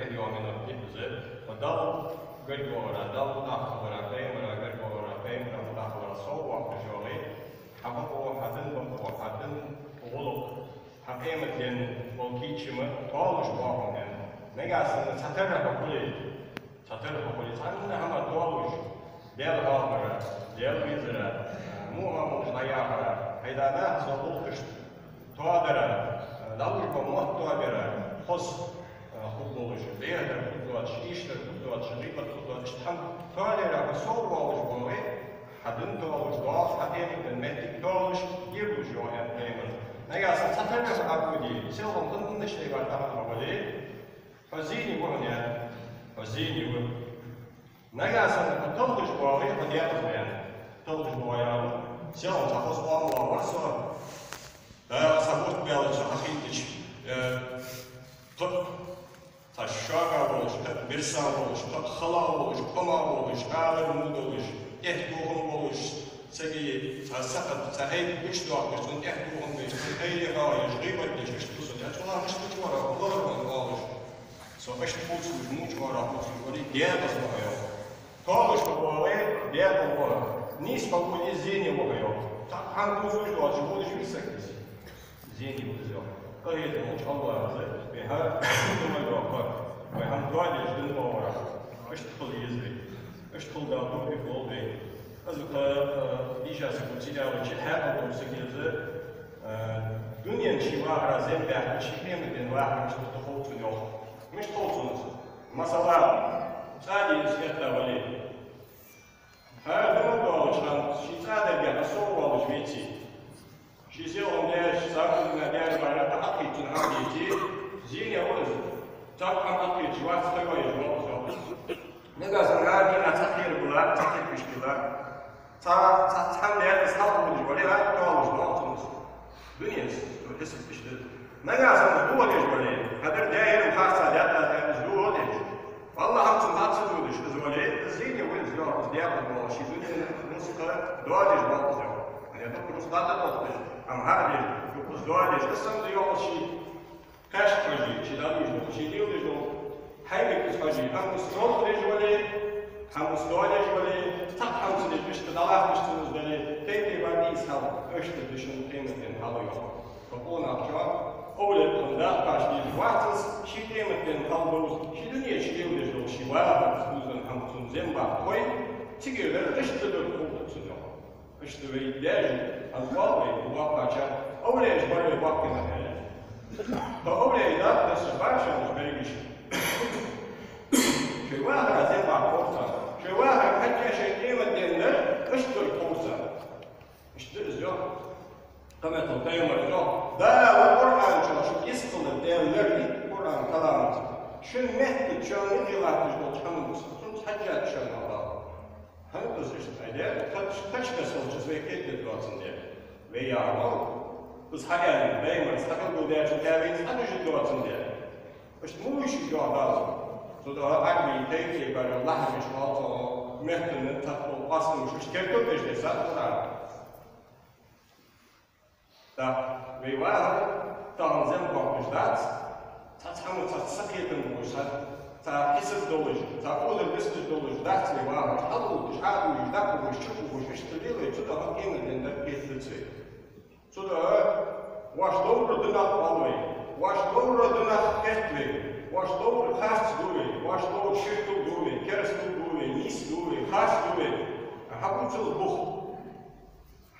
اليوم من الحفظ ودل قدورة دل أخبر قيمة قدورة قيمة أخبر صوّب جوري حققوا حدن بقوا حدن غلق حقيمة ين والكيشمة طالش باهم ين نجاسن ساترة بقولي سانها طالش ديال غابرة ديال بيزرة مو مجنياها هيدا ناس غلقش توادرة دلش بموت توادرة خص خطوش بيهدر خطوش إيشتر خطوش ريبة خطوش تحم توادرة بصور والش بوي حدن توالش ضاف حدين المتك توالش يبوش يوهن قيمة نجاسن ساترة بقولي سيلهم ضمن نشتي بعدها بقولي فزيني وهنيا فزيني وه نجاسن تلقش بوي بديات بيان تلقش بوي سيلهم تخص والله ورسول سبوت بيالش حقيقتش تشاغا بولش برسا بولش خلا بولش قما بولش قادر مودولش احتوهم بولش سجي سقط سعيد وش دوقش من احتوهم بيش اي غايش غيبت ليش ايش توصل يا شو مش بتورا والله ما قالش سو ايش توصل مش ورا توصل ولي ديابس بقى قالش بقى ديابس بقى نيس بقول زيني بقى تعال توصل جوا جبولش بيسكت زيني بقى قريت إن شاء الله هذا بها ثم يروح وهم قاعد يجدون ورا إيش تقول يزري إيش تقول داوود في قلبي إيجاز كتير أو شيء حاجة أو سكيزة دنيا شيء واحد زين بعد شيء من واحد مش تخوض في اليوم مش تخوض مثلا سادي سكتة ولي هذا موضوع شان شيء سادة بيا صور ولا شيء شي سيلهم ليش ساكن ديال بعد تحقيق تنعميتي زين يا ولد تاكم تحقيق جوات تقوي جوات نقاس غادي نتخير بلا تخير مشكلة تا تحمل هذا الصحاب من جوالي لا تقولش ضغط دنيا تحس بشدة نقاس هو ليش جوالي هذا داير وخاصة داتا زلو ليش والله هم تنبات سدودش زوالي زين يا ولد زلو ديال والله شي دنيا نسقة دواجج ضغط يعني دكتور استاذ ضغط أم هذه يقص دواليش قسم ديال شيء كاش حاجي شيء داريش شيء ديال ديال حاجة كاش حاجي هم مستوى ليش ولا هم مستوى ليش ولا تحهم سديش مش تدلع مش تنزلي تيجي بعدي يسحب إيش تدشون قيمة هذا فقولنا كذا أول عمدا كاش ديال واتس شيء قيمة هذا شيء دنيا شيء ديال شيء واحد سوزن هم تنزل بعد كوي تيجي غير إيش تدل خوف تنزل إيش تبي داعي الواقع الواقع شان أولى إجبار الواقع مثلا فأولى إذا تسبب شان مبيش شيء واحد زين مع فرصة شيء واحد حتى شيء قيمة ديننا إيش الفرصة إيش تزيد كما تقيم الرجال ده القرآن شو يسقط الدين القرآن كلامه شو مهد شو نقي لا تجد شو حاجات شو هذا هم بس إيش هذا تش تسول جزء كده دوتن ده ويعمل بس حاجة دايما استقل بوداش تابين أنا جد دوتن ده إيش مو إيش جوهر صدق أكمل تيجي بعد الله مش غلط مهد إن تقول أصلا مش كيف تبيش لسه طبعا ده ويواه تنظيم قاعدات تتحمل تسقيط الموجات تحسب دولج تقول البس دولج ذات ويواه حلو تشعل ويدق ويشوف ويشتري ويتدخل قيمة عند كيف صدق واش دور دنا قوي واش دور دنا كتبي واش دور خاص دوي واش دور شيء دوي كرس دوي نيس دوي خاص دوي حبوش البخ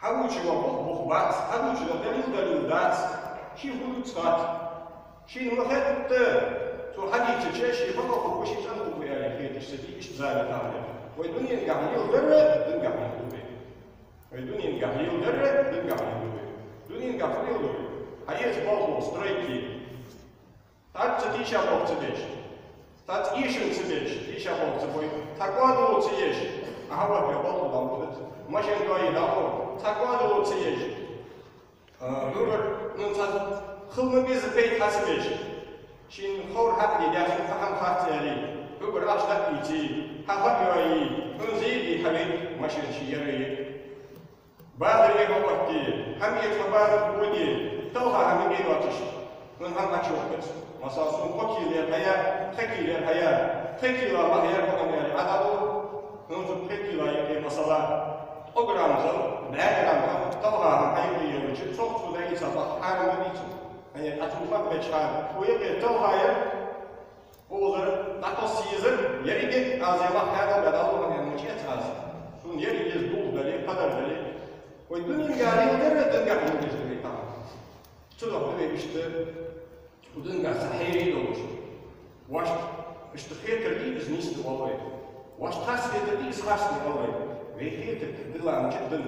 حبوش البخ بات حبوش دليل دات شي هو تصات شي مخد تو حديث شيء فقط وش يسألوا يعني في تشتري إيش زاد تعمل والدنيا قاعد يضرب دن قاعد يضرب والدنيا قاعد يضرب دن قاعد يضرب الدنيا قاعد يضرب حياة بالغ سترايكي تات تيشا بالغ تبيش تات إيشن تبيش تيشا بالغ تبوي تقعدوا تيش أهوا في بالغ ضمبت ماشين قاعد يدور تقعدوا تيش نور ننتظر خلنا بيز بيت حسبيش شين خور حد يدافع فهم خاطري بقول أشتاق يجي حفظ يوي نزيد حبيب ماشين شيري بعد يوم وقتي هم يتفبار بودي توها هم يدوتش من هم أشوف Mesela son kokiler hayal, tekiler hayal, tekiler hayal kokanlar adalı, onun tekiler yapıyor mesela. O gramzal, ne gramzal, tavağın hayal için çok suda insafak harman için. Hani atılmak meçhan, o yapıyor tavağın, olur, nakos sizin, yeri git azyamak hayal bedal olan yanıcı etmez. Son yeri yüz dolu deli, kadar deli. O dünyanın garileri dünya bulunduğu tamam. Çılak işte bu dünya sahiri olur. Wash işte heter is niet te alweer. Wash tas heter is has te alweer. Ve heter dilan cidden.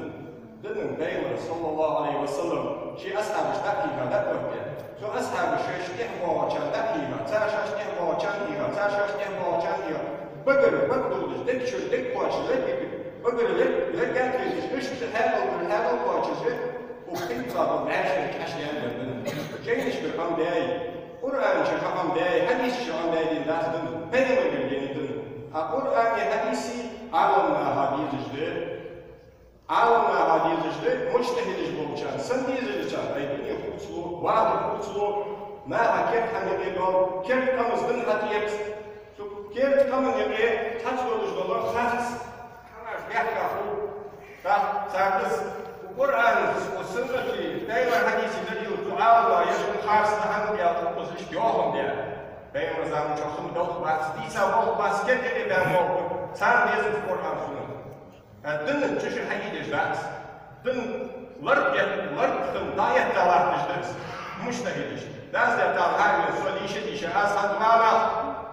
Dilan Peygamber sallallahu aleyhi ve sellem şey ashab dakika da öyle. Şu ashab şey istihba çan dakika, taşa istihba çan diyor, taşa istihba çan diyor. Bakın dek koçlar gibi. Öbürler gerçekten işte her ol koçlar. O tekrar her şey kaşlayan bir Cengis bir hamdey. Kur'an şaham hadis şaham değil dağıtın. Peygamber bildiğindir. Kur'an hadisi alimler hadisdir. Alimler hadisdir. Mujtehid olacak. Sen diyeceksin. Ayını kurtulu, vaad kurtulu. Ma haket hangi yol? Kert kamızın hatiyet. Şu kert kamın yeri taç oluştular. Khas. Kanar yakafı. Kah sarkız. Kur'an o sünneti Peygamber hadisinde diyor ki Allah yaşın karşısında hangi yaptık o iş yokum diye. Peygamber zaten çoğun dolu bahsediyse o bahsediyse ben oldum. Sen diyeceksin Kur'an sünnet. Dünün çeşit haydi ders. Dün lırkın dayet dalartıştırız. Müştehid işte. Dersler tal her gün söyle işe az hatmana.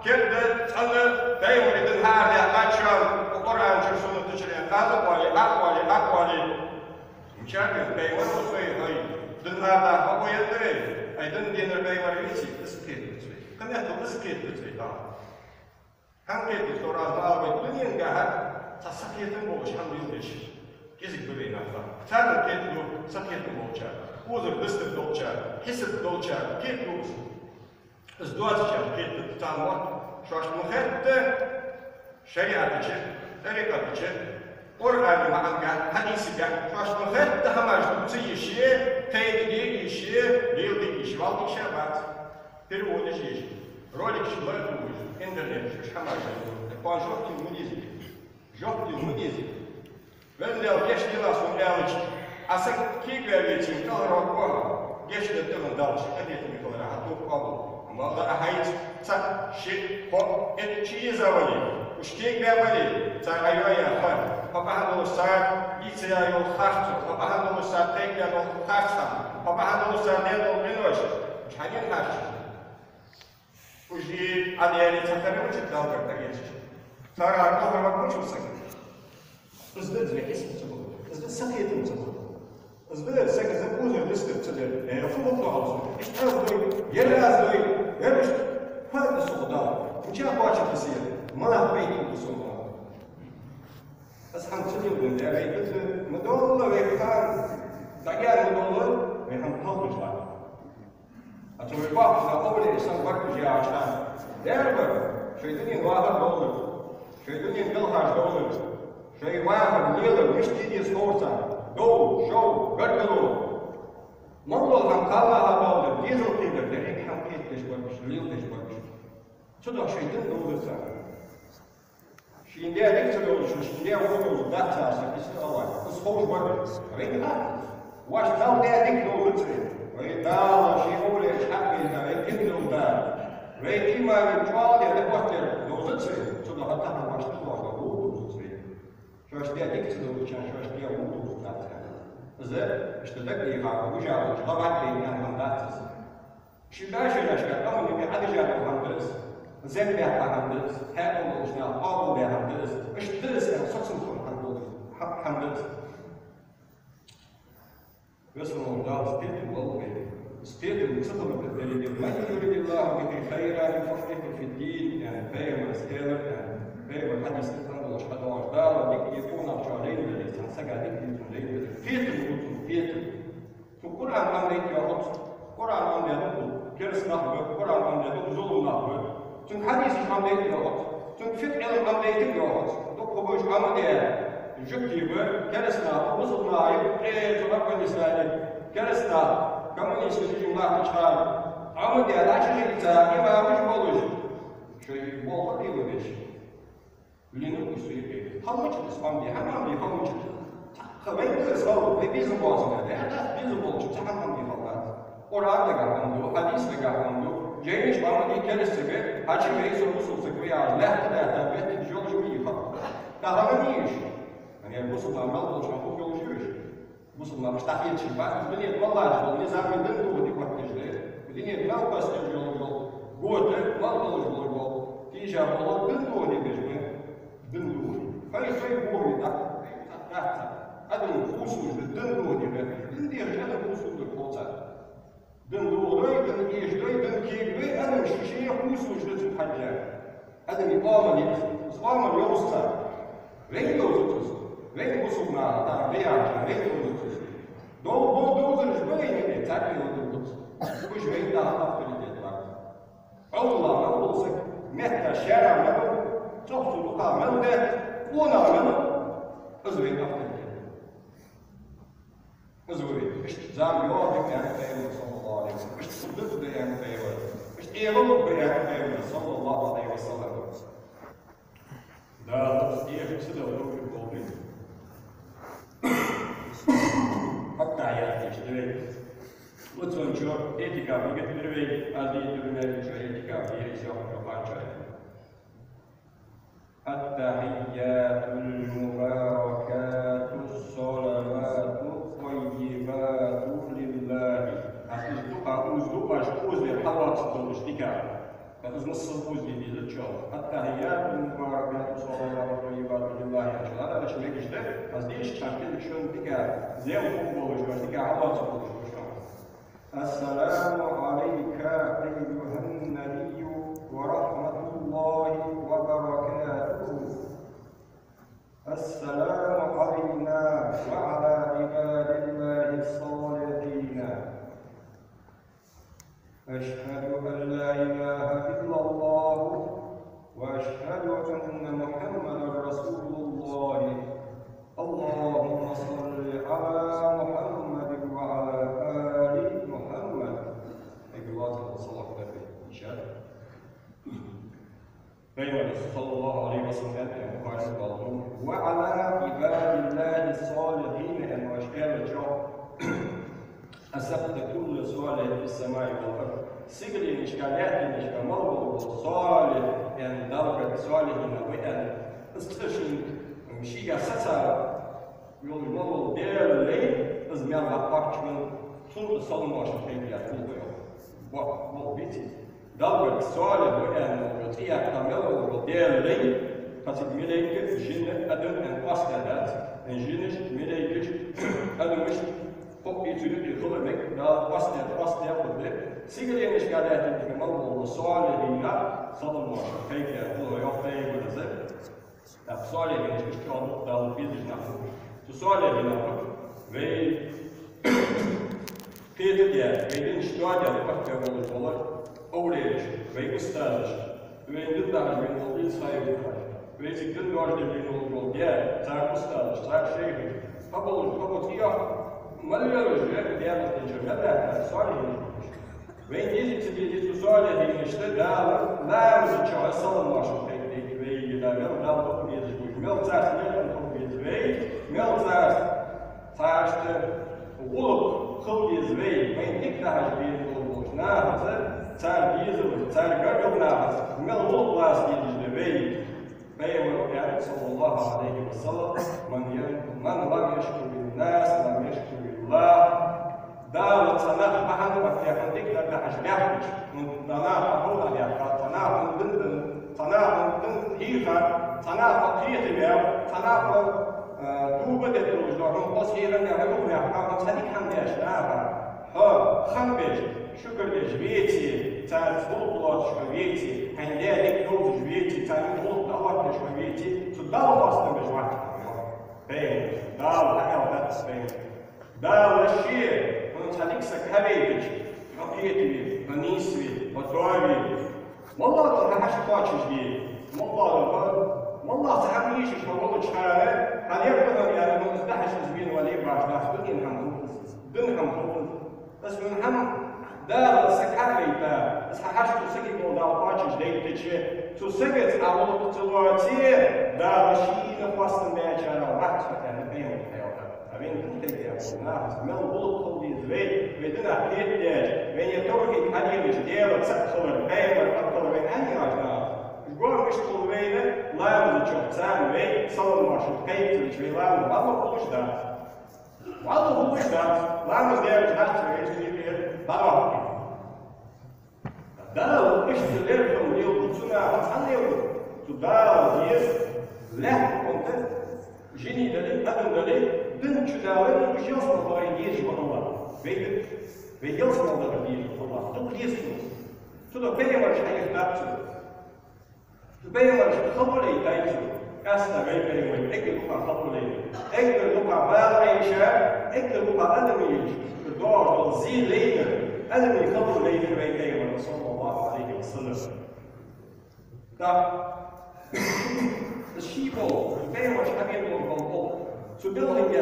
Kendi tanı Peygamber'in her yerden çıkan o Kur'an çeşit sünneti çeşit. Akvali. Mükemmel Peygamber olsaydı, dünlerde hava yediri, dün dinler Peygamber için ıskıtlı. Kınatılı ıskıtlı tamam. Hangi sonra azalma dünyanın gahar, tasakyetin oluşan bir iş. Gezik böyle inatlar. Tanrı ketli sakyetin olacak. Uzun ıslık olacak, hisset olacak, ketli olsun. Biz duacağız ketli tutanmak. Şaş muhette şeriat için, tarikat için, Kur'an'ın hadisiyle şaşmıhette hamajlıkçı işi, teydidi işi, bildi işi, valdi işe bak. Переводы здесь. Ролик шматует, интернет, шамажlık. По жёлтым мунизик. Жёлтым мунизик. Vendel geçti lasın elç. Asak kikleviçin kalrokko. Geçti tığın dalış. Edetimi kolara hatu kabul. Malda ahayt. Sak şik hop etçiyi zavali. Uşkik bevali. Sak ayaya har. Papahan olursa liceya yol harçı. Papahan olursa tekrar yol harçtan. Papahan olursa ne yol binoş. Çanin harçı. Uşki adiyeli çakarı uçuk dalgakta geçti. Sonra arka hormak uçursak.Izdır kesin olur.Izdır sakiyetim olur. Izdır sakızı uzun listepçiler. Fumutlu olsun. İşte azdoy, yeri azdoy. Vermiş. Farklı soğuda. Uçak başlıklısı yeri. Manah beytin soğuda. Ashan çıdıldım ya. Beytin mıdollu ve kan. Dagyan mıdollu ve ham kalmışlar. Atı ve bakışla obile insan bakmış ya açtan. Değer mi? Şeytanın vahır olur. Şeytanın kılhaç olur. Şey vahır yılır, müştediye sorsa. Doğu, şov, gırgılı. Mollol ham kallaha doldur. Dizel kıydır. Derek ham ketleş bakmış, lildeş bakmış. Çıdak şeytan doğursa. Şimdi elektrik oluşur, şimdi oluşur. Daktarsa, işte Allah. Kız hoş bakmış. Rengi var. Vaş dal değerlik doğursa. Ve dağla şey olur, şapkıyla, ve kimdir da. Ve imanın çoğal yerine bakıyor. Doğursa. Çıdak hatta başlı doğursa. Şöyle dikkat olurken şöyle vurdu zaten. Bize işte de hakkı ucağı, lavat beyninden mandatsız. Şimdi her şeyler çıkar ama bir hadi cevap handırız. Zem bir handırız. Her oluşuna ağıl bir handırız. İşte sen soksun handırız. Resulullah spiritu vallahi. Spiritu sıkıntı dedi. Men yuridillahu bihi hayran yufaqihu fi'd-din. Yani peygamber isteler yani peygamber hadisinde Dağla dikliği akşarıyla lisan sagadik lisanıyla fiyatı. Şu Kur'an anlayıp yahut Kur'an anlayıp gerisi nahbı, Kur'an anlayıp zulüm nahbı. Çünkü hadisi anlayıp yahut, çünkü fıkh anlayıp yahut. Dokubuş ama diye jük gibi gerisi nahbı, uzun nahbı, çolak ve nisani. Gerisi nahbı, komünist rejimler çıkar. عمود يا داشي تاعي ما مش بولوش شيء بولو دي ودش لينو يسوي how much is on the how many how much خبيت صار بيزن بوزن ده بيزن بوزن تحمل من فوق Kur'an da gahlandı, hadis de gahlandı. Ceyniş bana değil gelirse haçı ve sorusu sıkı ya lehte da belki yolcu bir yıka. Kahraman iyi iş. Yani bu sultanlar oluşan bu yolcu iş. Bu sultanlar tahil için bak. Bu dünya vallahi bu nizamın döndüğü dikkat edildi. Bu dünya ne yapası yol. Gote mal yol. Tija bol döndüğü dikkat döndüğü. Fay bu da. Adam usulü döndüğü dikkat. Dünya adam usulü koca. دن دوري دن يجري دن كيبي أنا مش شيء خوش وجدت الحاجة هذا مقام إقام اليوستا وين يوزتوس وين وصلنا تاع بيعك وين يوزتوس دو دوزر جبين اللي تاكل يوزتوس وش وين ده هذا اللي تاكل الله ما وصلك متى شارع منه تقصد قطع منه ونا منه أزوين أفضل أزوين مش زام يوم يعني مش تصدق بيان خير مش إيرو بيان خير صلى الله عليه وسلم ده تصديق كده ولو في القلب حتى عيالي اشتري وتنشر إتكاف يقدر بي أدي تبني شو إتكاف يجوا كمان شو التحيات المباركات الصلوات الطيبات لله أوز حلقة الاشتكاء فإذ نص الأوز دي للشغل التحيات المباركات والصلوات الطيبات لله يا هذا باش ما يجيش ده قصديش شكل شلون تكا زي الفوتبول شلون تكا حلقة السلام عليك أيها النبي ورحمة الله وبركاته السلام علينا وعلى عباد الله الصالحين أشهد أن لا إله إلا الله وأشهد أن محمدا رسول الله اللهم صل على محمد وعلى آل محمد أيها الصلاة والسلام بين صلى الله عليه وسلم وعلى عباد الله الصالحين أن أشكال الجو أثبت كل صالح في السماء والأرض سجل الإشكالات موضوع صالح يعني درجة صالحين وإن استشهد مشي ستة يقول الموضوع دير الليل أزمير لقاك من طول الصلاة عشان حيث يقول بيتي درجة صالح وإن وطيع كامل دير الليل فتد ملايكة جنة أدم أن أسكالات أن جنة ملايكة أدم مش فوق يتولد يخلمك دا واسطة يقول سيقل الإشكالات اللي في موضوع الصالحين صلى الله عليه وسلم كيف يقول يوفي ونزل الصالحين مش كانوا دا الفيزيش نحن الصالحين في كيف ديال بين اشتراك الوقت يقول الصلاة أوليش في أستاذش في ندعش بين الضيط خير في تقدر نوعد بين الضيط ديال تاع أستاذش تاع شيخ فبقول فيها مليون جهة ديالة الجملة صالحين وين يجي تبي صالحين يشتغل لا يرجع صلى الله عليه وسلم في لا لا يجي مل تاس مل تاس غلط خلق يزوي وين تكره بين الغلط ناس تربيز ترجع ناس مل غلط ناس يجي بين صلى الله عليه وسلم من لم يشكر الناس لم يشكر الله داو تناح بحن وكيف تقدر تحجبه من تناح هو اللي تناح من تناح من هيها تناح قيتها تناح دوبة الوجدان قصيرا يعلم يحكم صديق حمد أشناها ها خمبج شكر لجبيتي تعرف الله شويتي عندك دوب جبيتي تعرف الله شويتي تداو فاصل بجواتك بين داو حاجة بين داو الشيء من تحديكسك هبيتك رقيتي غنيسوي وتراوي والله ده حاجة قاتش جديد والله تحميش شغل شهر هل يقدر يعني من 11 زبين ولا يبغى داخلين هم دنهم بس من هم da sakavita sahash to sigi mo da pachish deitiche to sigit a lo to lotie da machine posta mecha na wat na bem a vem tem que na mel bolo com dizvei vedina hete vem je torki kanimish delo tsaksover bem a to vem anja Гор вышел вейна, лаву чок цан вей, салон машин кейт, чвей лаву, лаву получда. Лаву получда, лаву сделать наш чвей, чвей, барокки. Да, işte lerfon yıl butuna sanıyor. Tuda есть легко контент. Жени дали, adam dali, dün çudalı bir şey olsun bari diye Allah. Ve yılsın da diye Allah. Tu diyorsun. Tu da benim şey yaptın. بينما خبري تايجو كاسنا بينما اكل لوكا خبري اكل لوكا بال عيشة اكل لوكا ادمي دور زي لينا ادمي خبر لينا بينما صلى الله عليه وسلم دا الشيبو بينما شحبين بالقلب سبيل هي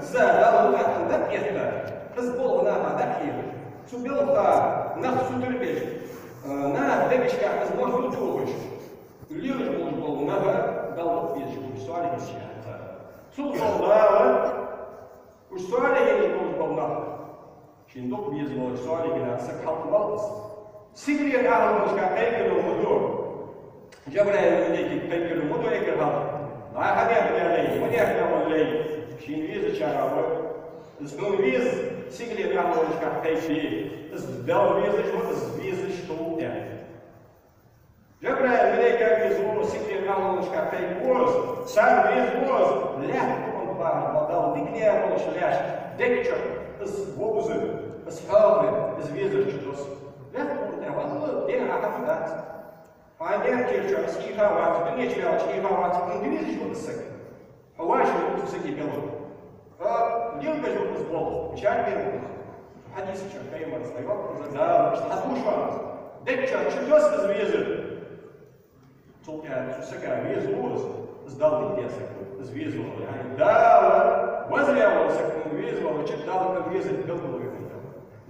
زاد لوكا عندك يحتاج تزبط هنا هذاك سبيل نفس تربيش نا دبش كاع تزبط وتجوش Лиры был много, дал ответ, устали не считать. Суд солдата, устали не был много. Чиндок без него устали не сократился. Секрет ахло скатейкер мудо. Жабрай не кейкер мудо экерхал. На хадя бляй, мне хлеб лей. Чин виз чарава. Снун виз секрет ахло скатейкер. Сдал виз что я. Жабрай не кейкер мудо секрет ахло скатейкер. Сам виз легко он подал дикне он шляш. Декчо с бозы, с халвы, с визы чутос. Легко он день ахамдат. Файдер кирчо с ихават, не члял ихават, он дивизы что сек. Хаваш он секи бело. Дилка же с бол, чай бело. Хадис чо кайма стоял, да, хатуша. Декчо чутос с визы. Только сека визу сдал десек. С визу. Да, возле секунд визу, читал как визы бело.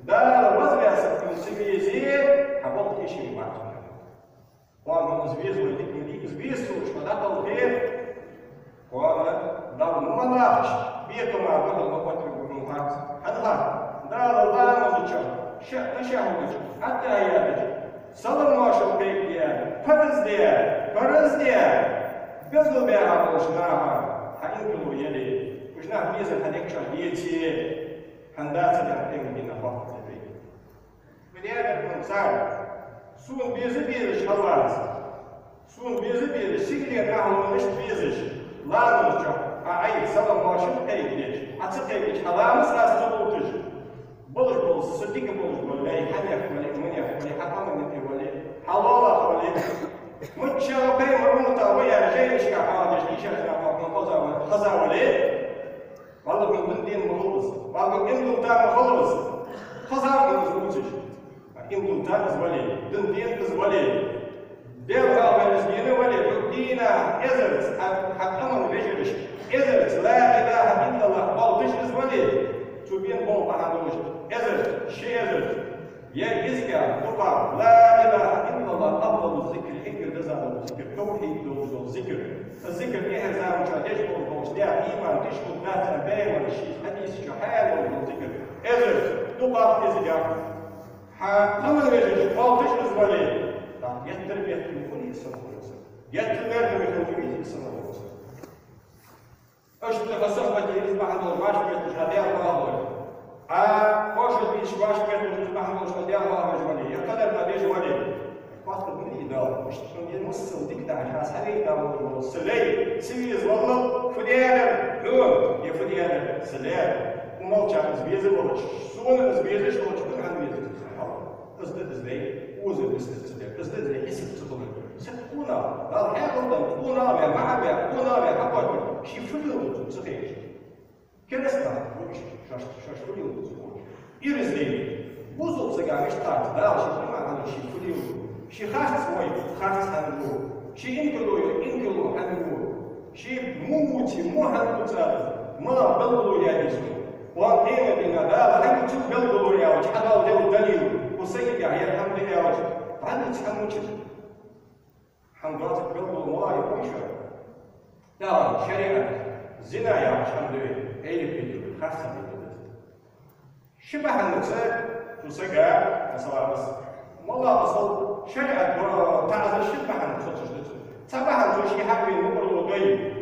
Да, возле секунд визе, а вот еще не важно. Он звезду не звезду, что да толпе. Он дал малаш, бетума был на потребу хат. Анга, да, ладно, ну что? Ща будет. Отдай. Салам машал пекья. Паразде. Без лубя можно. Хаинку ели. Ужна виза хадекча дети. Хандаться на тему на факт. Вариант царь. Sun bezebir şalvaz. Sun bezebir sigli kahve bezеш. Ладно, ай сала машин кейдеш. Açık кейдеш halamız aslı oltuş. Buluş buluş sıddık buluş böyle hanya böyle hatamın ne böyle. Halala böyle. Mutça pey marmuta ve ya jeyş kahve işe yapmak hazavale. Vallahi bunun din muhuluz. Vallahi indum tam muhuluz. Hazavımız muhuluz. Им там звали, денден звали. Делал размины вали, дина, эзерц, хакаман вежериш, эзерц, ла иляха илlallah, балтыш звали. Чубин бол пахадуш, эзерц, шезерц. Я изга, дука, ла иляха илlallah, афдалу зикр, хикр дезаду зикр, توحيد دوزو зикр. الذكر إيه زعم شادش بول ده إيمان تشبه ناس بين الشيء حديث شحال والذكر. إزر دوka إزجا. Hakkını verecek, altış kızları. Getir bu insan olursun. Getirler bir insan olursun. Öşte kasap bakıyız, bahadır, baş vermiş, hadi Allah'a. Koşut bir baş vermiş, bahadır, hadi Allah'a jvali. Ya kadar hadi jvali. Fakat bunu iyi dağılmış. Şimdi nasıl dikten, hasarı dağılmış. Sılay, siviz, vallahi, fıdiyeler, ya fıdiyeler, sılay. Умолчать, звезды волочь. Суны звезды, что лучше, как звезды. Özde dizleyi, uzun üstüne, özde dizleyi esip tutulur. Sen kuna, dal her yoldan kuna ve mahabe, kuna ve kapatır. Şifreli olursun, sıkıymış. Keresna, bu iş, şaşırlı olursun. İrizleyi, buzulsa gelmiş tartı, dal şifreli hanım şifreli olur. Şihaş svoj, haş hanım olur. Şi inkulu hanım olur. Şi muti, muhan tutarız. Mala belulu yadisu. وان قيمة بنا دا هاي تشوف قلب الوريا وجحدا وده الدليل وسيد يا الحمد لله وجه بعد تحمل حمدات قلب الله يكون شر دا شريعة زنا يا الحمد لله ايه بيدو خاصة بيدو شبه النساء تسقى مثلا بس والله اصل شريعة تعزل شبه النساء تبعها توشي حبي مقر الوضعي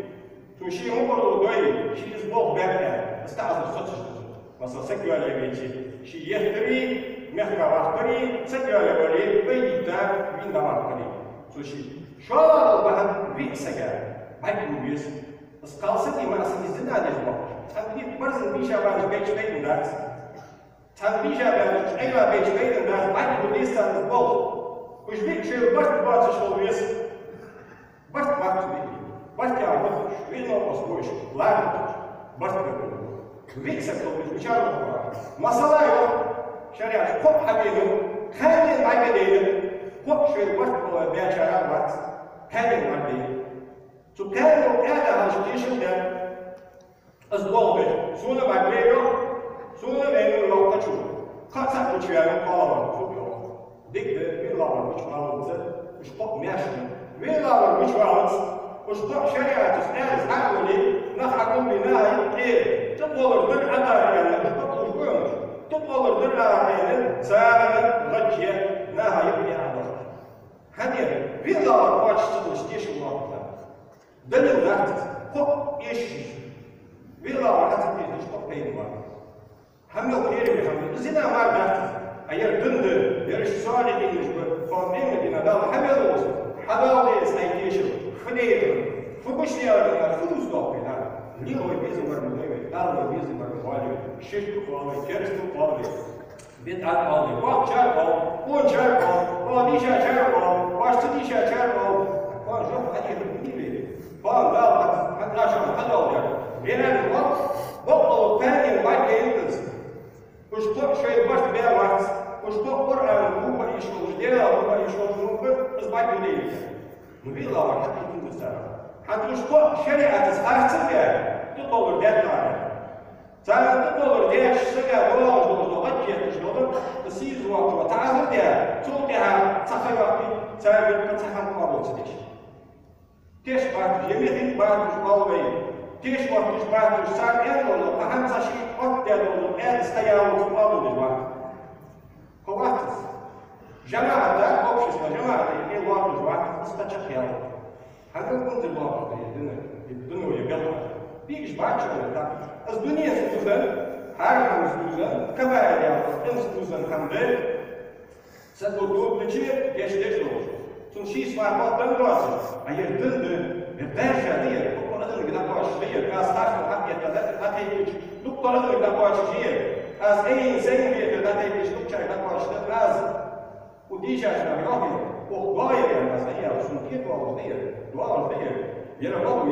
توشي مقر الوضعي شي اسبوع بابها استعزل خطش مثلا سكوا على بيتي شي يهتري مخكا واحتري سكوا على بالي بيتا بين دمار قليل توشي شو الله بهم بيسكا بايكو بيس بس قالسني ما اسمي زنا دجوا تنبيه برزن بيشا بان بيتش بين الناس تنبيشا بان ايوا بيتش بين الناس بايكو بيس تاع البول وش بيك شي بس باتش شو بيس بس وقت بس يا رب وين وصلوش لا بس فيكسر مش عارف مسألة شريعة كم حبيبه خلي ما يبديه كم شيء بس هو بيشارع بس خلي ما يبديه تو كانوا هذا هالشيء ده أسبوع سونا ما يبديه سونا بينو لو تشوف خاصة بتشيله قالوا شو بيقول ديك بيلاقوا مش قالوا مش قط ماشي بيلاقوا مش قالوا وشطح شريعة تستانس حقولي نحكم بناهي ايه تطول بالعطا يعني تطول كونش تطول بالعطا يعني ساعة غجية ناهي يبني عضلة هنيا بيلا أرباش تطلشتيش الوقت دلو ذات قط إيش بيلا أرباش تطلشتيش قط بين الوقت هم لو كيري هم زينا ما ذات أير دند يرش صالح إيش فاهمين بنا دال حبيلوس حباوليس أيكيشو فنير فبشني أنا فلوس دوبنا ليه هو بيزي مرمي دار بيزي مرمي شيش قوي كرش قوي بيت قوي وقت شارع وون شارع ونيشا شارع واشتنيشا شارع وشوف هذه الدنيا فان لا حتى عشان هذا هو بينا الوقت بقوا ثاني بعد ينقص وش طق شيء بس بيا وقت وش طق قرآن هو يشوف جديا هو يشوف نوبة بس بعد يديه نبي الله حتى يكون مستعد حتى يشطق شريعة تسحر سكة تطور دات معنا تعال تطور دات سكة ولا وغجية تشتغل تسيز وقت وتعازل دات توقعها تخيل وقتي تعال تتحمل قابل تديش تيش بعد يميخي بعد شبالوي تيش وقت بعد سار إن ولا أهم شيء وقت دات ولا إن استياء وتقابل دجوات قواتس جماعة ده أوبشس جماعة إيه الواقع جماعة استشق يلا هذا كنت الواقع الدنيا يبيضها بيجش بعد شغل ده الدنيا ستوزن حاجة ستوزن كبار يا إن ستوزن خمدة ستوزن بتشير يش دشلوش تنشي سمع بعض دنواسي أيه دند الدرجة دي كل هذا اللي قدامه شيء كاس عشان حد يتدرب هتيجي دكتور هذا اللي قدامه شيء as أي إنسان بيتدرب دكتور قدامه شيء لازم وديجا شناغي وغاير يعني هي سنكيت وغاير وغاير يرغب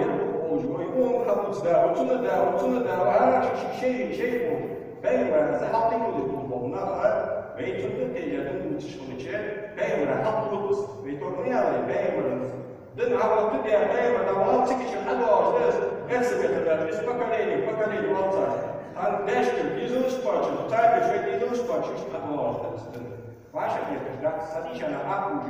وجوي خبط دا وتنا وعلى شيء بايما زحطي وضمنا بيتون تيجان تشخلشة بايما حطوس بيتوني على بايما دن عوض تدي بايما دوام تكش حلو أجلس غسبت الناس بكالي والله هن داشكل ديزل سباتش تايب شوي ديزل سباتش حلو أجلس وعشان كده صديق أنا أقول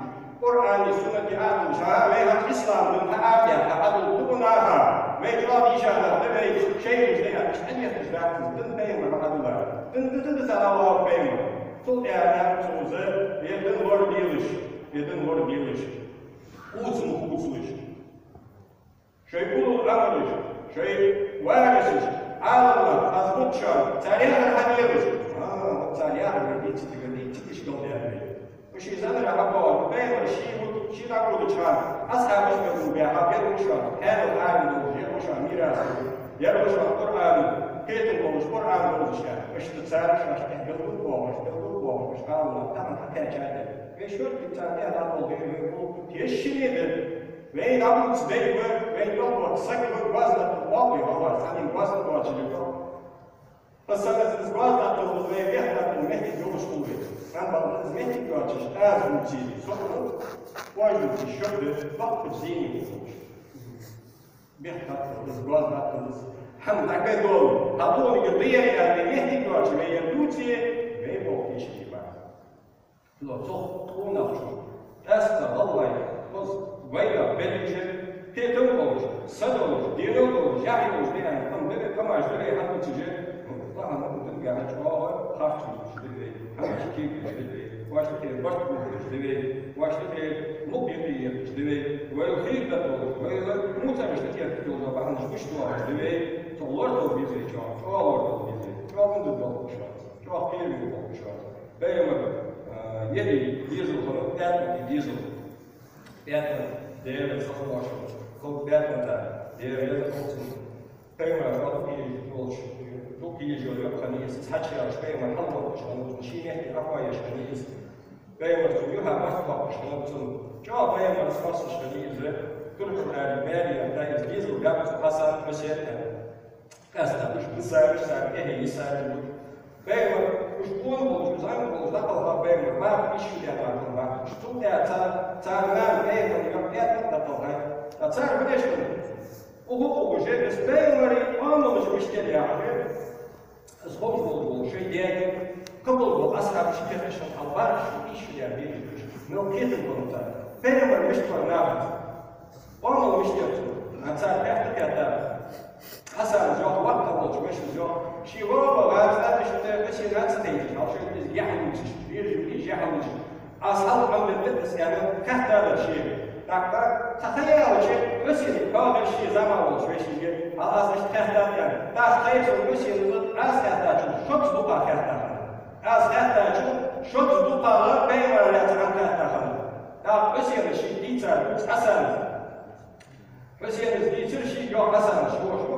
قرآن السنة أقول شهادة الإسلام من هذا أقول تبناها ما يجرى إشارة تبي شيء مشترك مش أي تجربة تدن بين ما أقول تدن تساوى بين صوت أنا صوزة يدن ورد يلش قوتهم قوتلش شيء يقول أمرش شيء وارثش عالم أزبطشان تاريخ الحديث تاريخ الحديث وش يزال العباد بين الشيء نقول شان أصحاب الكتب بيعبروا شان هذا العالم يرجع شان ميراث يرجع شان القرآن كتب القرآن وشان مش تتصارع مش تقول مش قالوا تمام حكاية جادة إيش شو التاني هذا الموضوع يشيله وين أبو تسبيل وين يوم تسكر وزن الواقع هو ثاني وزن واجب بس أنا الزواج تطلب زي بيحنا المهدي جوش قوي أنا المهدي جوش أزم تيجي صحوا واجد الشغل وقت زيني بيحنا الزواج تطلب هم تقدر هذول يضيع يعني مهدي كواش ويردوتي ويبقى يشتي بعد لو تكون أفضل أصلا والله بس ويلا بلجة كيتم أوج صدق دينو أوج يعني أوج ده يعني هم ده كم عشرة هم تيجي طبعا ممكن ترجع تشوفه خاطر تشتري هم كيف تشتري واش تشتري واش تشتري واش تشتري ممكن تشتري ويخيب ده ويلا مو تعرف تشتري تقول بعد مش تشتري تولد بيزي شو أول بيزي شو من دول شو خير من دول شو بينما يدي ديزل خلاص بيعمل ديزل بيعمل دير صفر عشرة خلاص بيعمل ده دير يلا خلاص بينما قط يجوش لو يجوا يخليه تحكي على شوية ما حلو شلون مشي نحكي أقوى يشتري بينما تقولها ما تبغى شلون تقول شو بينما صفر يشتري كل المالي بتاع ديزل بيعمل حسن مشاكل أصلا مش بسعر إيه يسعر بينما مش قول مش زمان مش دخل بينما ما فيش شيء يعني ما مش تقول يا تار نام بينما يوم يا تدخل هاي تار بديش وهو وجه بس بينما أنا مش كده يعني أصحاب الموضوع شيء يعني قبل أصحاب شيء عشان أخبار شو يعني نو كده كنت بينما مش فرناها أنا مش كده تار كده حسن جوه وقت أول مش جوه شيء ورا بعد لا مش ناس تيجي أو شيء يحمل يرجع يحمل أصحاب عند الناس يعني كهت هذا الشيء تخيل شيء بس هذا الشيء زمان ولا شيء هذا كهت يعني تخيل بس أس كهت شو تصدق كهت أس كهت شو تصدق بين ولا تعمل كهت لا بس الشيء ديتا حسن بس ديتا شيء جو حسن شو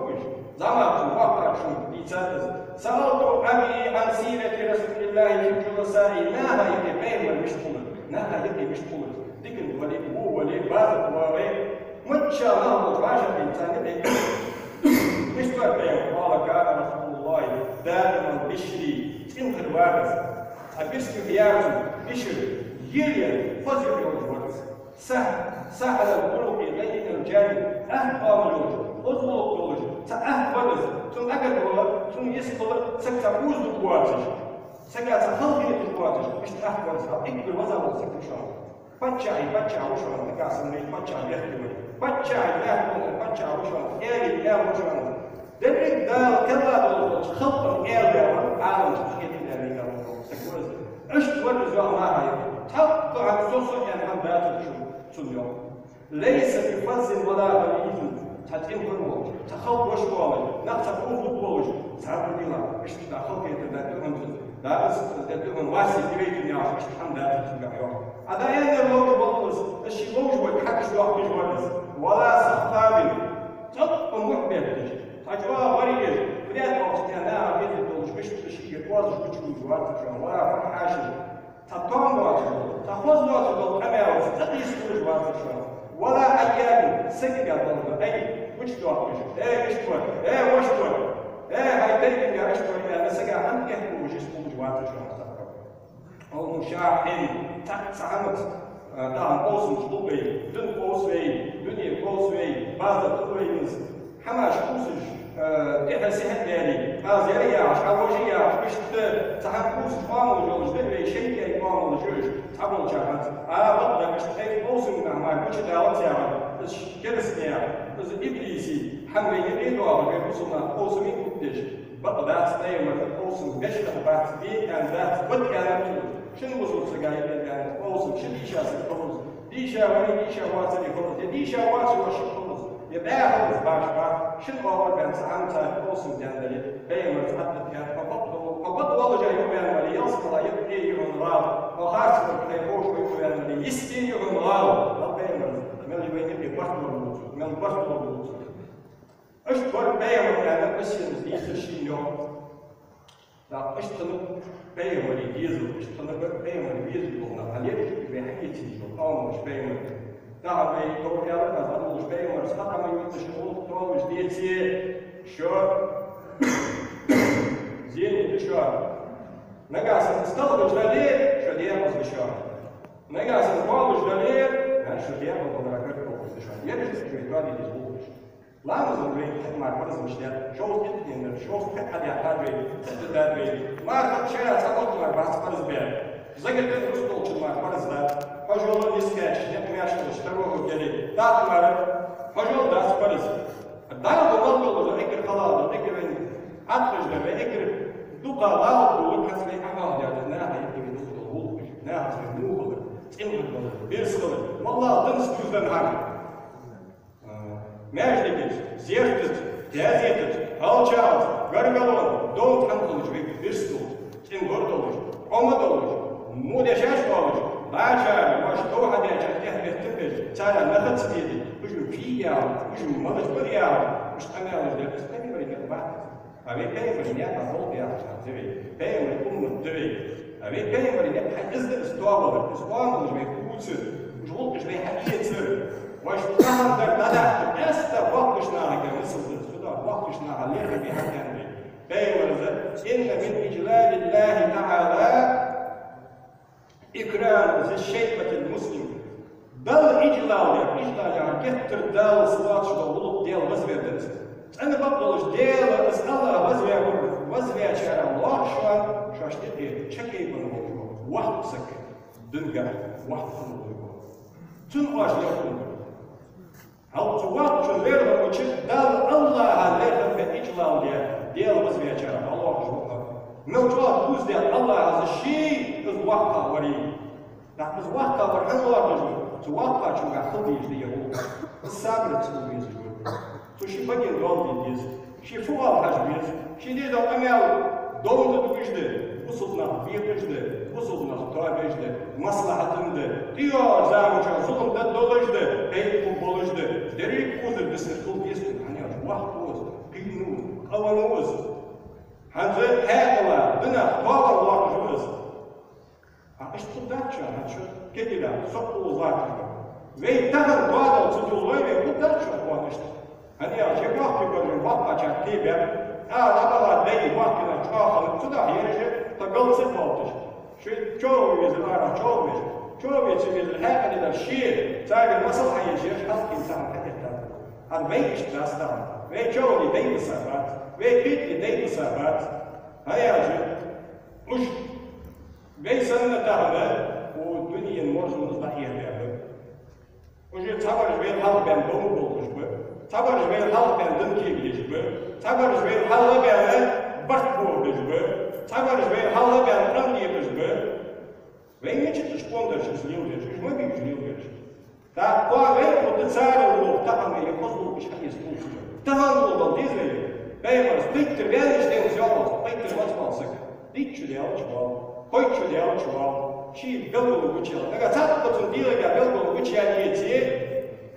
زمان وقع شو ديتا سألت أبي عن سيرة رسول الله في الجلساء نهى يبين المشكلة نهى يبين المشكلة لكن ولي هو ولي بعض ولي متشا الله متراجع إنسان مش بين قال كان رسول الله دائما بشري تنقل وارث أبشر بياته بشر يلي فزر الوجه سهل الخلق بين الجانب أهقى الوجه أطلق الوجه تأهبل ثم أكبر ثم يسقط سكتبوز القواتش سكت خلقي القواتش مش تأهبل إكبر وزن سكت شهر بتشع وشهر نكاسم لي بتشع يخدم بتشع يخدم بتشع وشهر إيري إير وشهر دبرك دال كذا خلق إير عالم تحكي الأمريكا سكوز إيش تورز يوم ما هاي تبقى عن سوسو يعني هم بياتوا شو اليوم ليس بفز ولا بليد تتم كل تخوش قوي نقطة قوة تعرف لنا مش تدخل في تدخلهم لا بس تدخلهم واسع تبي يا مش الحمد لله تبقى هذا يعني لو بقولز الشيء موجود حق شو واحد يجوز ولا سخاب تبقى محبط تجوا وريه بدأت وقت أنا بيت مش الشيء يتواصل بتشوف جوات ولا فرحاش تطعم تأخذ نوع أمير تقيس كل جوات ولا أيام سجل أي مش دوار مش توار وش توار هاي تيجي يا مش توار أنا سجل عن كهف وجس موجوات شو أو مشاحن تعمد دام قوس مطلوبي دون قوس وي دنيا قوس وي بعض القوينز حماش قوسج تحسي هداري هذه عشوائية مش تعمد قوس فامو جوز ده شيء يعني فامو جوز تعمل جاهز بدأ مش تخيل قوس من ما مش دعوة يعني بس كرسني بس إبليسي حمل يريد وأبغى يوصلنا قوس من كتير بقى ذات دايما قوس مشتى بعد دي كان ذات بد كان شنو وصل سجاي كان قوس شنو ديشة سكروز ديشة وين ديشة واسع يخلص ديشة واسع وش يخلص يبقى خلص باش شنو هو كان سامتا قوس جندري بين مرتبط كان فقط والله جاي يوم ولي يصل يبقى يوم راب وخاصة في خوش ويوم ولي يستين يوم راب من اللي بين من البحر أشتغل بيوم يعني بس ينزل شيء يوم لا أشتغل بيوم اللي يزل أشتغل بيوم اللي يزل قلنا هل بحياتي أو مش بيوم نعم يقول يا رب هذا مش بيوم بس حتى ما يتشغل تو مش ديتي شو زين شو نقاس نستخدم جلالير شو ديابس شو نقاس نقول جلالير يعني شو ديابس ولا كذا يجب في الإيطالي يزبط Lamızın ve marmarızın işte şov gittiğinde şov pek hadi yapar ve tedbirler ve marmar şey yapsa oturlar basparız be. Zaten Rus dolçun marmarızda hocolu liske ne yaşlı ştarohu geli dağları hocol da basparız. Daha doğal olur ekir kaladı ekir atmışlar ve ekir dukalar olur kasve ama yani ne hayır gibi olur ne hasbe ne olur imkan olur bir sıkılır. Vallahi dın sıkıldan hangi Мәжлегіз, зерттіз, газетіз, алчауыз, гаргалон, дол там қылыш, бірсіз олыш, сен горд олыш, омыд олыш, мудешаш олыш, бачар, машту хадячар, техбеттің беш, царя нахыц деді, үші фиял, үші мылыш бір ял, үш тамялыш деді, үстәме бір екен бақ. Аве пәймір не пазол бияқшан дебей, пәймір ұмыд дебей, аве пәймір не пәйізді үстуалыр, үстуалыр жбей куцы, жолық жбей хәкиетсір, واشتغل بالبدع استا وقشنا كمثل الصدا وقشنا عليه بحكم بيورز ان من اجلال الله تعالى اكرام ذي الشيبه المسلم دل اجلال كتر دل صلاه شغل ديال وزبردس انا بقولش ديال الله وزبيا شرع الله شو اشتي شكي بنقول واحد سكت دنجا واحد بنقول تن واجب Al çuvat çözerim için dal Allah'a lerden ve iclal diye vazgeçer Allah aşkına. Mevcuat buz diye Allah'a şey iz vakka veri. Da biz vakka var hem var diyor. Çuvat çünkü hıdıyız diye olur. Sabret çılıyız diyor. Tu şi bagin dol diyiz. Şi fual hacbiz. Şi de amel doğdu düştü. Bu sultan bir düştü. Bu sultan tövbejdi. Maslahatındı. Diyor zamuca zulümde dolaştı. Ey bu boluştu. Derik uzur bisir kul yesin. Hani vahtuz, qiyinuz, qavanuz. Hanzı həqla, dına, doğal Allah'ımız. İşte dakça, kedila, sokulu zakırdı. Ve tahın doğal tutuğu ve bu dakça konuştu. Hani ya, cevap gibi vakkaçak diye arabalar değil, vakkına çoğalıp tuda yerici, takılsı kalmış. Şu çoğu yüzü ara, çoğu yüzü. Çoğu yüzü yüzü her kadar şiir, sadece nasıl hayıcı, has insan hakikaten. Hani ve işte aslan, ve çoğu değil sabat, ve bitli değil sabat. Hayacı, uç, ve sanına dağlı, o dünyanın morzumuzda yerlerdi. Ucu tabarız ve hal ben doğum olmuş bu. Tabarız ve hal ben dın keviliş bu. Tabarız ve halı ben bart boğduz bu. Tabarız ve halı ben ram diyebiz bu. Ve ne çıktı şpondarsız yıldır, şuşma bir yüz yıldır. Ta koave потенциально ulup, tahan ve yapozulup bir şey istiyorsun. Tahan ulup, dizmeyi. Beyaz, diktir, ben işten ziyalmaz, diktir maçmalsın. Dik çüde alçıval, koy çüde alçıval. Şi belgolu uçal. Daga tatlatın diyaga belgolu uçal yeti.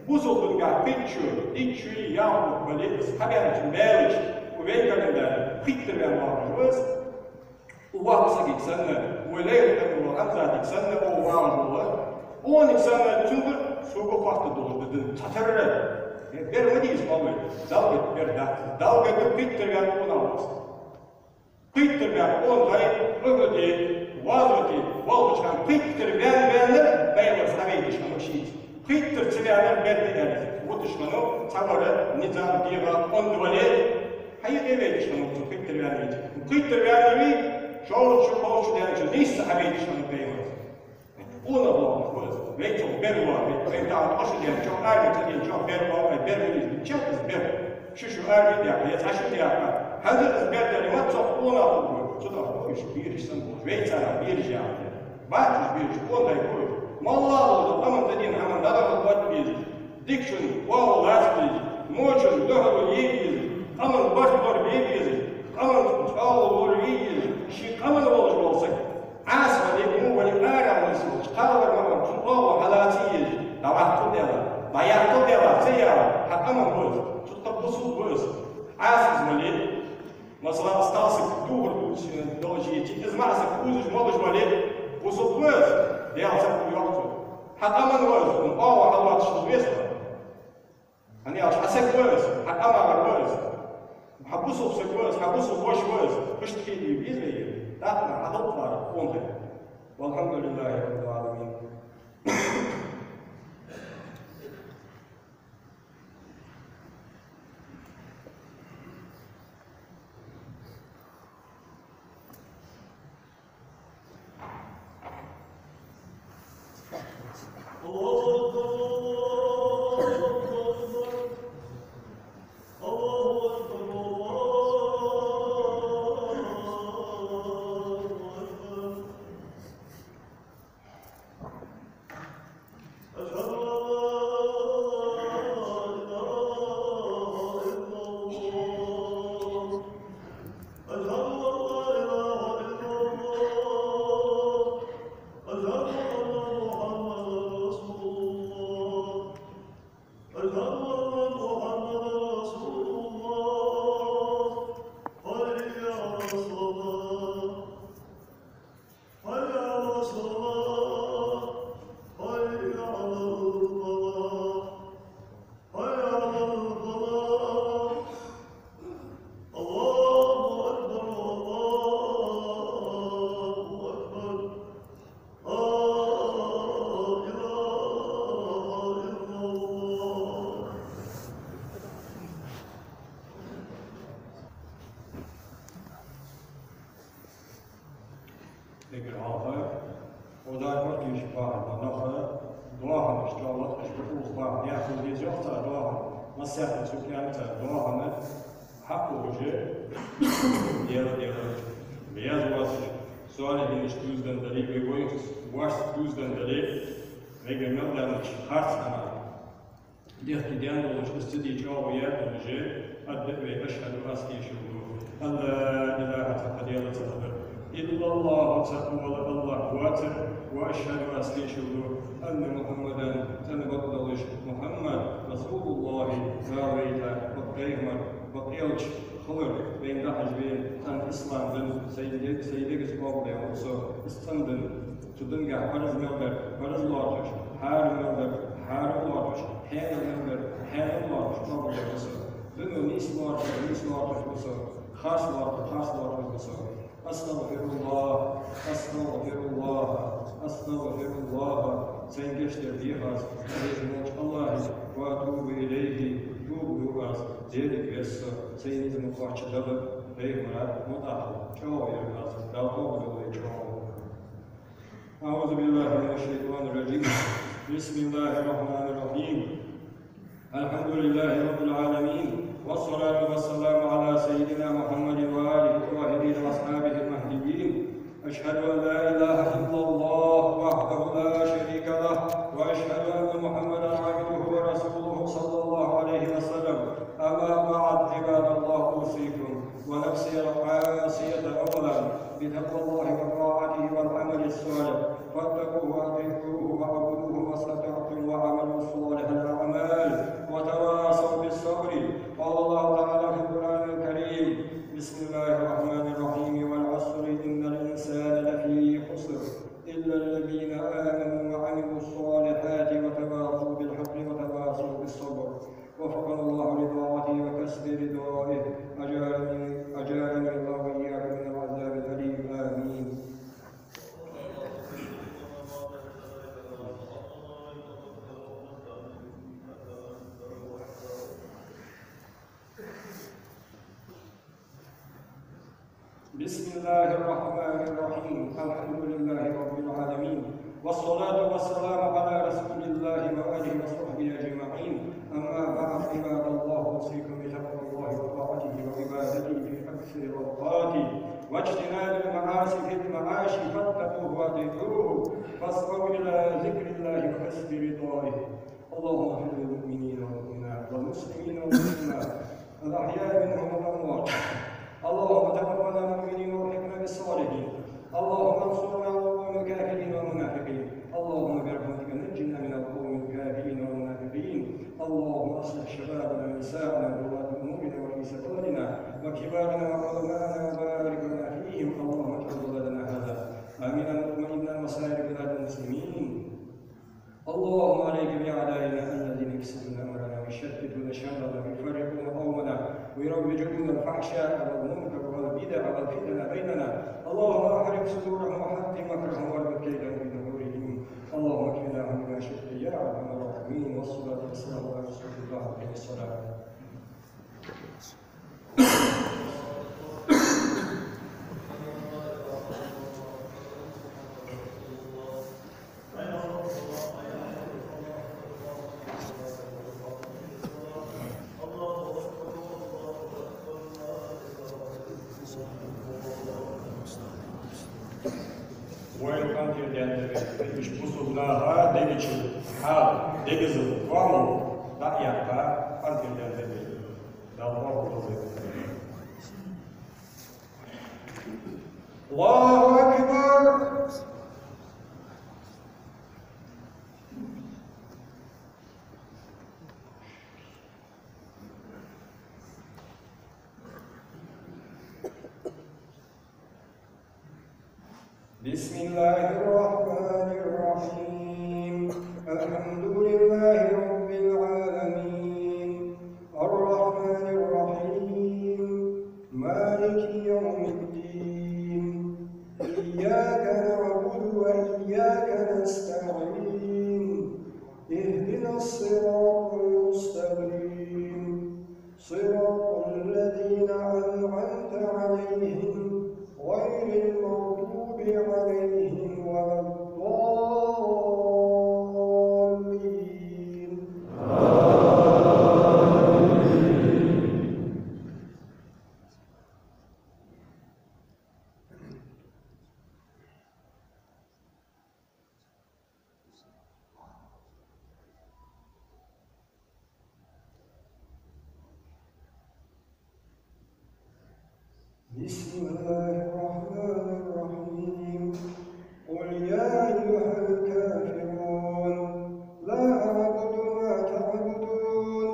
Buzulduğunga pitçü, dikçü yağmur böyle habercim belç. Uveykalında diktir ben varmıyoruz. Uvaksa gitsenle, uveyleyin amza diksenle o varmıyorlar. O niksenle çünkü soğuk vakti dolur dedin. Tatarı. Vermediyiz malı. Dalgıt bir dağıtı. Dalgıtı diktir ben onu almaz. Diktir ben onu ögöde. Вазоти, волчкам, пиктер, бәнлер, бәйлер, ставейдиш, анушиз. Пиктер, цивянер, бәнлер, вот и шману, цавары, низам, дива, он двалет. Хайы девейдиш, анушиз, пиктер, бәнлер. Пиктер, бәнлер, шоурчу, полчу, дянчу, нисса, авейдиш, анушиз. Ona bulmak koyuz. Ve çok berva, ve daha aşı diyen çok erdi, çok berva, ve berveliz, çakız ber. Şu erdi yapar, ya taşı yapar. Hazırız berleri, mat çok ona bulmak. Suda koyuş, bir işten koyuş, veytara bir cahil. Bakış bir iş, onday koyuş. Mallah oldu, tamam dediğin hemen dağılıp batmayız. Dikşun, vavu lasmayız. Moçun, dağılı yiyiz. Aman başlar yiyiz. Aman çağıl yiyiz. Şi aman oluş olsak. Asma deyip mu böyle ağrımız olmuş. Kaldırmadan tutmağı halatiyiz. Davahtı dela, bayahtı dela, seyar. Aman koyuş, tutup busul koyuş. Asız böyle. Mesela остался дур, должен идти из массы, кузыш, молыш, болеть, усупнешь, делался куёрцу. Хатаман войс, он ова халат, что известно. Они аж асек войс, хатаман войс. Хабусов сек войс, хабусов бош войс. Пышки и визли, так на хатал твар, он же. Алхамдулиллахи раббил аламин. الساحة سكان دواهنا حق وجه ديال بياض واسع سؤال اللي نشتوزدن دليل بيقول واش توزدن دليل نيجي نبدأ خاص أنا ديال كيديان وش استدي جاوية وجه أدب أشهد أسكي شهود لا إله إلا الله تقول الله واتر وأشهد أسكي شهود أن محمدا تنبضلش محمد رسول الله راويتا وقيمر وقيلش خلر بين دحج بين تن إسلام بن سيدك سباب لهم استندن تدنجا فرز مبر فرز لارش حار مبر حار لارش حين مبر حين لارش نبر لهم دنو نيس لارش خاص لارش أستغفر الله أستغفر الله أستغفر الله سنجشتر بيهاز أريد الله وأتوب إليه توب يوغاز ذلك يس سيد مقاش دبر بيهمرا مطاحل شو يرغاز داخل دولي شو أعوذ بالله من الشيطان الرجيم بسم الله الرحمن الرحيم الحمد لله رب العالمين والصلاة والسلام على سيدنا محمد وآله الطاهرين وأصحابه المهديين أشهد أن لا إله إلا الله وحده لا شريك له وأشهد أن محمدا عبده ورسوله صلى الله عليه وسلم أما بعد عباد الله أوصيكم ونفسي القاسية أولا بتقوى الله وطاعته والعمل الصالح فاتقوه وأطيعوه وعبدوه ما استطعتم وعملوا صالح الأعمال وتواصوا بالصبر قال الله تعالى في القرآن الكريم بسم الله الرحمن الرحيم والعصر إن الإنسان لفي خسر إلا الذين آمنوا وعملوا الصالحات وتواصوا بالحق وتواصوا بالصبر وفقنا الله لطاعته وكسب رضائه أجارني الله وإياكم من العذاب الأليم آمين. بسم الله الرحمن الرحيم الحمد لله رب العالمين والصلاة والسلام على رسول الله وآله وصحبه أجمعين أما بعد عباد الله أوصيكم بتقوى الله وطاعته وعبادته في أكثر الأوقات واجتناب المعاصي في المعاش فاتقوه وأطيعوه فاسعوا إلى ذكر الله وحسب رضائه اللهم اغفر للمؤمنين والمؤمنات والمسلمين والمسلمات الأحياء منهم والأموات اللهم توفنا مؤمنين والحقنا بالصالحين اللهم انصرنا على القوم الكافرين والمنافقين اللهم برحمتك نجنا من القوم الكافرين والمنافقين اللهم اصلح شبابنا ونساءنا وولاة امورنا ورئيس بلدنا وكبارنا وعلماءنا وبارك لنا فيهم اللهم اجعل بلدنا هذا امنا مطمئنا وسائر بلاد المسلمين اللهم عليك باعدائنا الذين يفسدون امرنا ويشتتون شملنا ويفرقون قومنا ويروجون الفحشاء والمنكر والبدع والفتن بيننا اللهم احرق صدورهم وحطم مكرهم واربط كيدهم بظهورهم اللهم اكفنا بما شئت يا ارحم الراحمين والصلاه والسلام على رسول الله عليه الصلاه Welcome to the end which Pusulaha, Devichu, Hal, Degizu, Wamu, Dayaka, until the end. The Lord was it. Allahu Akbar! بسم الله الرحمن الرحيم الحمد لله رب العالمين الرحمن الرحيم مالك يوم الدين إياك نعبد وإياك نستعين اهدنا الصراط المستقيم صراط الذين أنعمت عليهم غير المغضوب عليهم ولا الضالين بسم الله الرحمن الرحيم قل يا أيها الكافرون لا أعبد ما تعبدون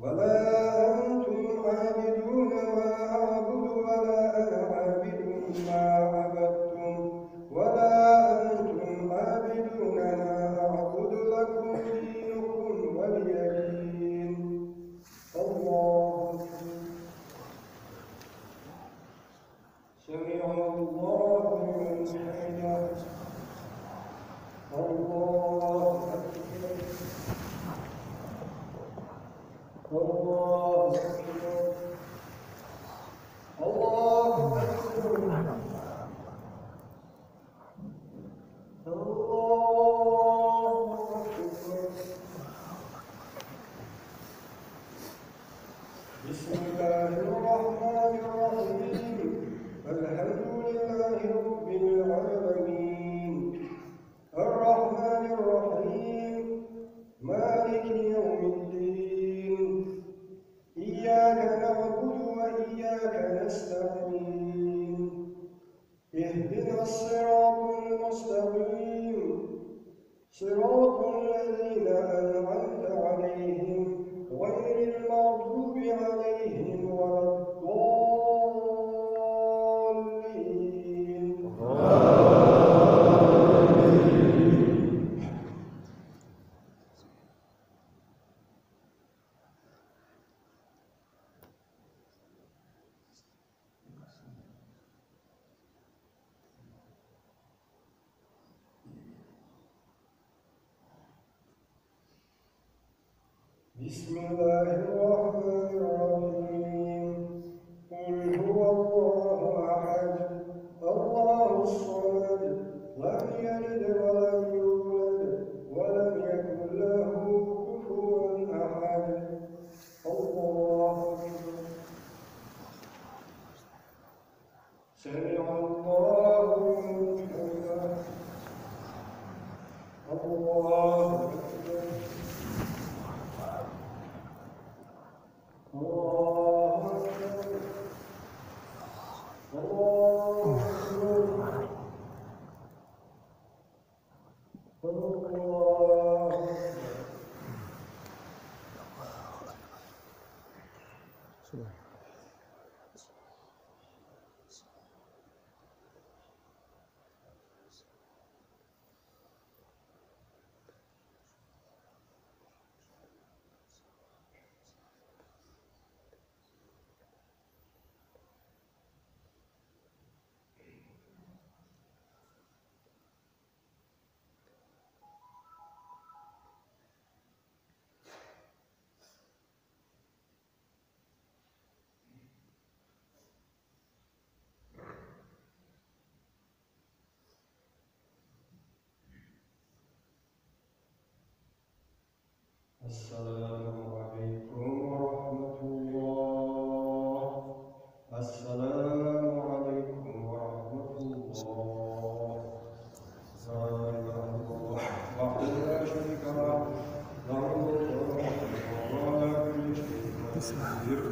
ولا أنتم عابدون ما أعبد ولا أنا عابد ما عبدتم ولا أنتم عابدون ما أعبد لكم دينكم ولي دين. الله سمع الله لمن حمده. الله أكبر. الله أكبر. الله أكبر. الله أكبر. بسم الله الرحمن الرحيم الحمد لله رب العالمين الرحمن الرحيم مالك يوم الدين إياك نعبد وإياك نستعين اهدنا الصراط المستقيم صراط الذين أنعمت عليهم غير المغضوب عليهم ولا الضالين. بسم الله الرحمن الرحيم قل هو الله أحد الله الصمد لم يلد ولم يولد ولم يكن له كفوا أحد. الله أكبر. سمع الله لمن حمده. الله أكبر. الله أكبر. الله أكبر. الله أكبر. السلام عليكم ورحمة الله. السلام عليكم ورحمة الله. لا إله إلا الله وحده لا شريك له له الملك وله الحمد وهو على كل شيء قدير.